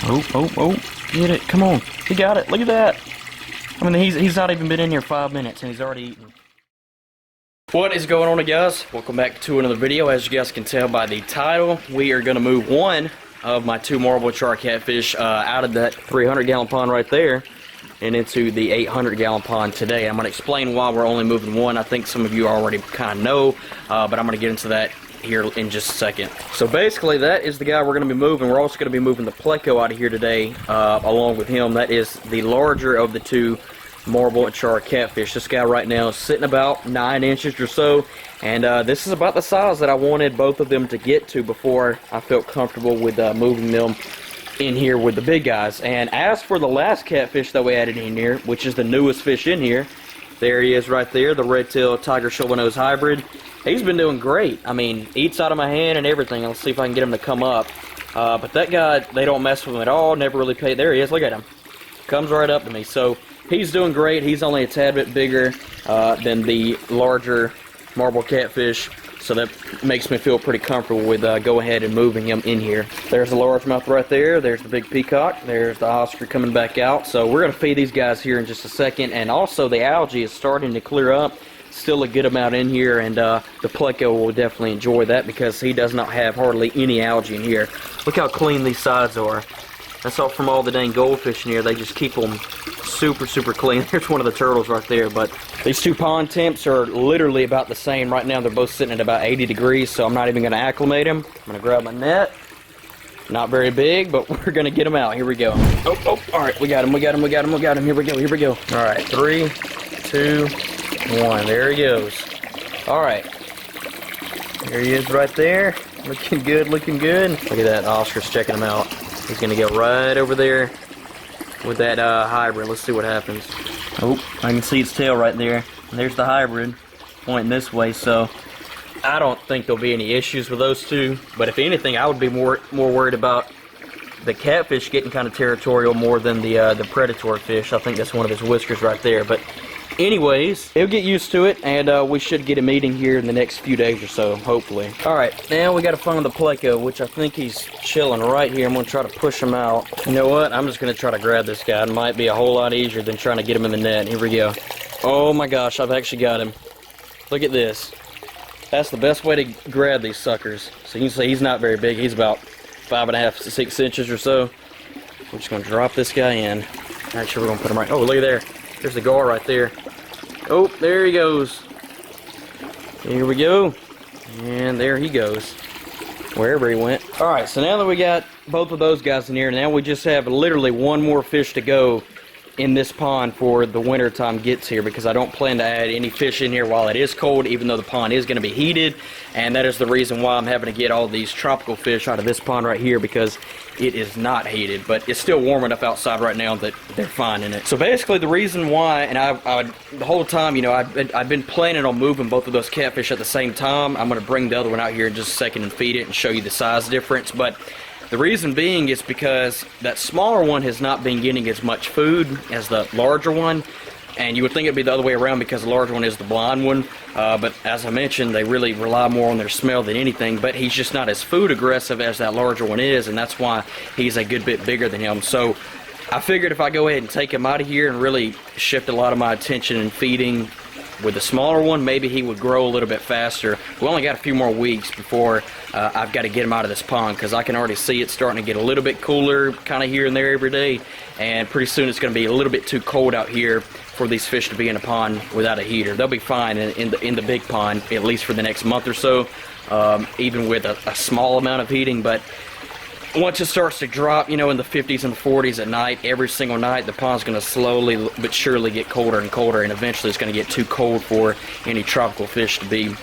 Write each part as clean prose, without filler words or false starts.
Oh, get it, come on. He got it, look at that. I mean, he's not even been in here 5 minutes and he's already eaten. What is going on, guys? Welcome back to another video. As you guys can tell by the title, we are going to move one of my two marble ACHARA catfish out of that 300-gallon pond right there and into the 800-gallon pond today. I'm going to explain why we're only moving one. I think some of you already kind of know, but I'm going to get into that here in just a second. So basically, that is the guy we're going to be moving. We're also going to be moving the pleco out of here today along with him. That is the larger of the two marble ACHARA catfish. This guy right now is sitting about 9 inches or so, and this is about the size that I wanted both of them to get to before I felt comfortable with moving them in here with the big guys. And as for the last catfish that we added in here, which is the newest fish in here, there he is right there, the red-tailed tiger shovelnose hybrid. He's been doing great. I mean, eats out of my hand and everything. Let's see if I can get him to come up. But that guy, they don't mess with him at all. Never really pay. There he is. Look at him. Comes right up to me. So he's doing great. He's only a tad bit bigger than the larger marble catfish. So that makes me feel pretty comfortable with go ahead and moving him in here. There's the largemouth right there. There's the big peacock. There's the oscar coming back out. So we're going to feed these guys here in just a second. And also the algae is starting to clear up. Still a good amount in here, and the pleco will definitely enjoy that because he does not have hardly any algae in here. Look how clean these sides are. That's all from all the dang goldfish in here. They just keep them super clean. There's one of the turtles right there. But these two pond temps are literally about the same right now. They're both sitting at about 80 degrees, so I'm not even going to acclimate them. I'm going to grab my net. Not very big, but we're going to get them out. Here we go. Oh, all right. We got him. Here we go. All right, 3, 2, 1. There he goes. All right. There he is right there. Looking good. Look at that. Oscar's checking him out. He's going to go right over there with that hybrid. Let's see what happens. Oh, I can see its tail right there. And there's the hybrid pointing this way. So I don't think there'll be any issues with those two. But if anything, I would be more worried about the catfish getting kind of territorial more than the predatory fish. I think that's one of his whiskers right there. But anyways, he'll get used to it, and we should get him eating here in the next few days or so, hopefully. Alright, now we got to find the pleco, which I think he's chilling right here. I'm going to try to push him out. You know what? I'm just going to try to grab this guy. It might be a whole lot easier than trying to get him in the net. Here we go. Oh my gosh, I've actually got him. Look at this. That's the best way to grab these suckers. So you can see he's not very big. He's about 5.5 to 6 inches or so. We're just going to drop this guy in. Actually, we're going to put him right... Oh, look at there. There's the gar right there. Oh, there he goes. Here we go. And there he goes. Wherever he went. Alright, so now that we got both of those guys in here, now we just have literally one more fish to go in this pond for the winter time gets here, because I don't plan to add any fish in here while it is cold, even though the pond is going to be heated. And that is the reason why I'm having to get all these tropical fish out of this pond right here, because it is not heated, but it's still warm enough outside right now that they're fine in it. So basically the reason why, and I the whole time, you know, I've been planning on moving both of those catfish at the same time. I'm going to bring the other one out here in just a second and feed it and show you the size difference. But the reason being is because that smaller one has not been getting as much food as the larger one. And you would think it'd be the other way around because the large one is the blind one. But as I mentioned, they really rely more on their smell than anything. But he's just not as food aggressive as that larger one is, and that's why he's a good bit bigger than him. So I figured if I go ahead and take him out of here and really shift a lot of my attention in feeding with the smaller one, maybe he would grow a little bit faster. We only got a few more weeks before I've got to get him out of this pond, because I can already see it starting to get a little bit cooler kind of here and there every day, and pretty soon it's going to be a little bit too cold out here for these fish to be in a pond without a heater. They'll be fine in the big pond, at least for the next month or so, even with a small amount of heating. But once it starts to drop, you know, in the 50s and the 40s at night, every single night, the pond's going to slowly but surely get colder and colder, and eventually it's going to get too cold for any tropical fish to be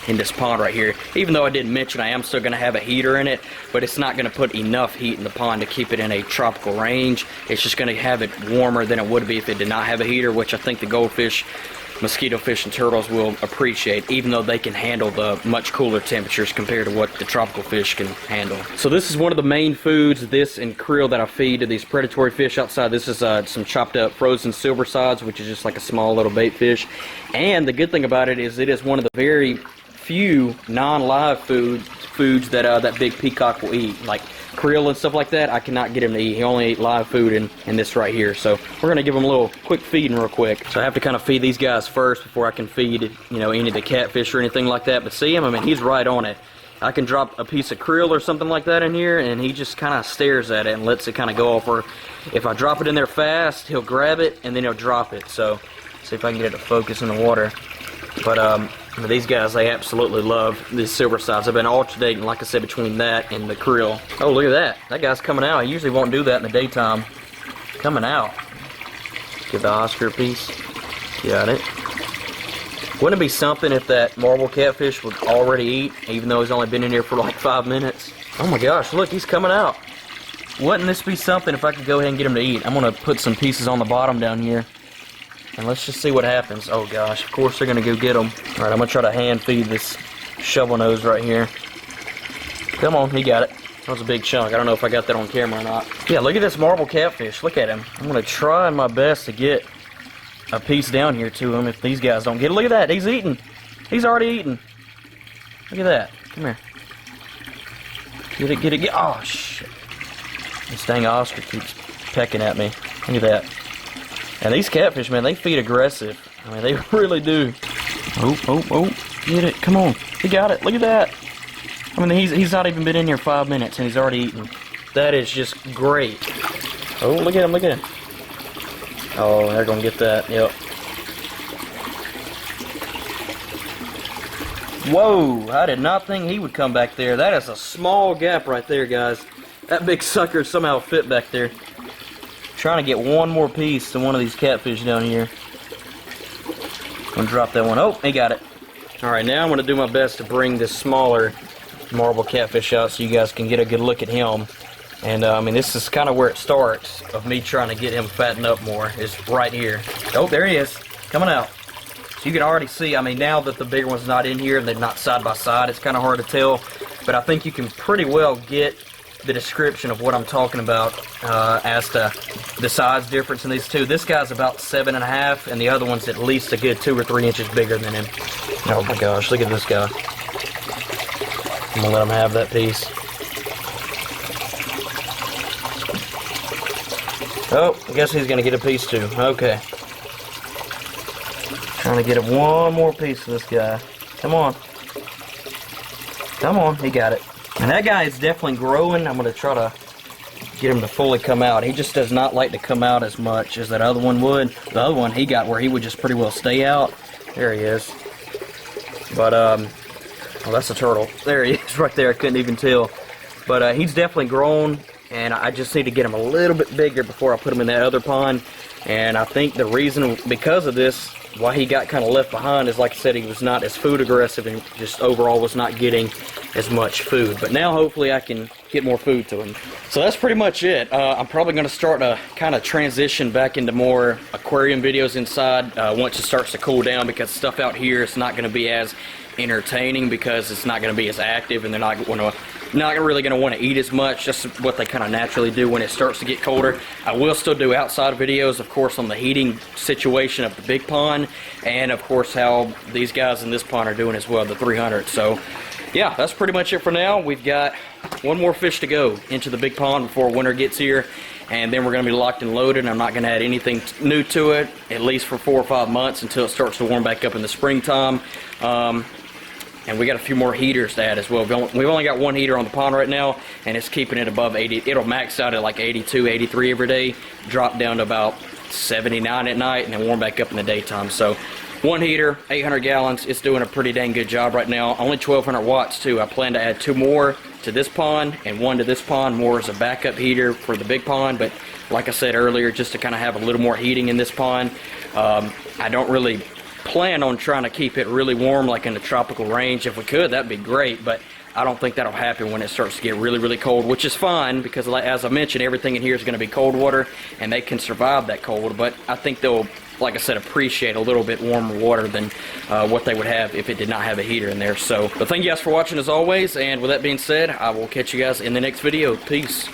in this pond right here. Even though I didn't mention I am still going to have a heater in it, but it's not going to put enough heat in the pond to keep it in a tropical range. It's just going to have it warmer than it would be if it did not have a heater, which I think the goldfish, mosquito fish, and turtles will appreciate, even though they can handle the much cooler temperatures compared to what the tropical fish can handle. So this is one of the main foods, this and krill, that I feed to these predatory fish outside. This is some chopped up frozen silver sides, which is just like a small little bait fish. And the good thing about it is one of the very few non-live foods foods that that big peacock will eat, like krill and stuff like that. I cannot get him to eat. He only ate live food in this right here. So we're gonna give him a little quick feeding real quick. So I have to kind of feed these guys first before I can feed, you know, any of the catfish or anything like that. But see him? I mean, he's right on it. I can drop a piece of krill or something like that in here, and he just kind of stares at it and lets it kind of go off. Or if I drop it in there fast, he'll grab it and then he'll drop it. So see if I can get it to focus in the water. But these guys, they absolutely love these silver sides. I've been alternating, like I said, between that and the krill. Oh, look at that. That guy's coming out. He usually won't do that in the daytime. Coming out. Give the Oscar a piece. Got it. Wouldn't it be something if that marble catfish would already eat, even though he's only been in here for like 5 minutes? Oh my gosh, look, he's coming out. Wouldn't this be something if I could go ahead and get him to eat? I'm going to put some pieces on the bottom down here. And let's just see what happens. Oh gosh, of course they're going to go get them. Alright, I'm going to try to hand feed this shovel nose right here. Come on, he got it. That was a big chunk. I don't know if I got that on camera or not. Yeah, look at this marble catfish. Look at him. I'm going to try my best to get a piece down here to him if these guys don't get it. Look at that. He's eating. He's already eating. Look at that. Come here. Get it, get it, get it. Oh, shit. This dang Oscar keeps pecking at me. Look at that. And these catfish, man, they feed aggressive. I mean, they really do. Oh, oh, oh. Get it. Come on. He got it. Look at that. I mean, he's not even been in here 5 minutes and he's already eaten. That is just great. Oh, look at him. Look at him. Oh, they're going to get that. Yep. Whoa, I did not think he would come back there. That is a small gap right there, guys. That big sucker somehow fit back there. Trying to get one more piece to one of these catfish down here. I'm going to drop that one. Oh, he got it. Alright, now I'm going to do my best to bring this smaller marble catfish out so you guys can get a good look at him. And I mean, this is kind of where it starts of me trying to get him fattened up more, is right here. Oh, there he is, coming out. So you can already see, I mean, now that the bigger one's not in here and they're not side by side, it's kind of hard to tell. But I think you can pretty well get the description of what I'm talking about as to the size difference in these two. This guy's about 7.5, and the other one's at least a good 2 or 3 inches bigger than him. Oh my gosh, look at this guy. I'm gonna let him have that piece. Oh, I guess he's gonna get a piece too. Okay. Trying to get him one more piece of this guy. Come on. Come on, he got it. And that guy is definitely growing. I'm gonna try to get him to fully come out. He just does not like to come out as much as that other one would. The other one, he got where he would just pretty well stay out. There he is. But, oh, that's a turtle. There he is right there. I couldn't even tell. But he's definitely grown. And I just need to get him a little bit bigger before I put him in that other pond. And I think the reason, because of this, why he got kind of left behind is, like I said, he was not as food aggressive and just overall was not getting as much food. But now hopefully I can get more food to him. So that's pretty much it. I'm probably going to start to kind of transition back into more aquarium videos inside once it starts to cool down, because stuff out here is not going to be as entertaining because it's not going to be as active and they're not really going to want to eat as much, just what they kind of naturally do when it starts to get colder. I will still do outside videos, of course, on the heating situation of the big pond, and of course how these guys in this pond are doing as well, the 300. So yeah, that's pretty much it for now. We've got one more fish to go into the big pond before winter gets here, and then we're going to be locked and loaded. I'm not going to add anything new to it, at least for 4 or 5 months, until it starts to warm back up in the springtime. And we got a few more heaters to add as well. We've only got one heater on the pond right now, and it's keeping it above 80. It'll max out at like 82, 83 every day, drop down to about 79 at night, and then warm back up in the daytime. So one heater, 800 gallons. It's doing a pretty dang good job right now. Only 1,200 watts too. I plan to add 2 more to this pond and 1 to this pond, more as a backup heater for the big pond. But like I said earlier, just to kind of have a little more heating in this pond. I don't really plan on trying to keep it really warm like in the tropical range. If we could, that'd be great, but I don't think that'll happen when it starts to get really, really cold, which is fine because, as I mentioned, everything in here is going to be cold water and they can survive that cold. But I think they'll, like I said, appreciate a little bit warmer water than what they would have if it did not have a heater in there. So, but thank you guys for watching as always, and with that being said, I will catch you guys in the next video. Peace.